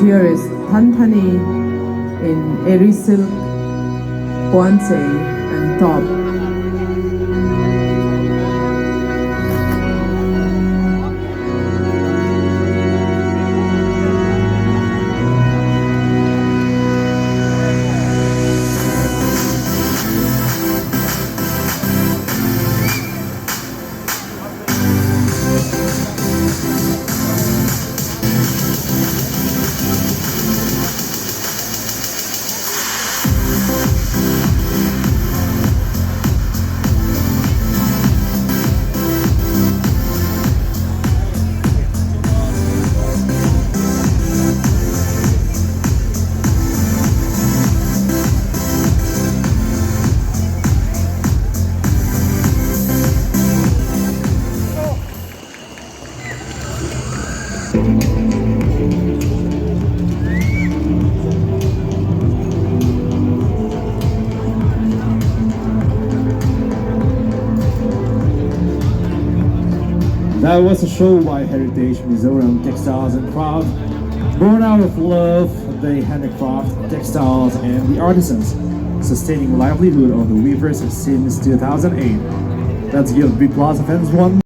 here is Thantani in Eri silk, guanche and top. That was a show by Heritage Mizoram Textiles and Craft. Born out of love, they handicraft textiles and the artisans, sustaining livelihood of the weavers since 2008. Let's give big applause of fans one.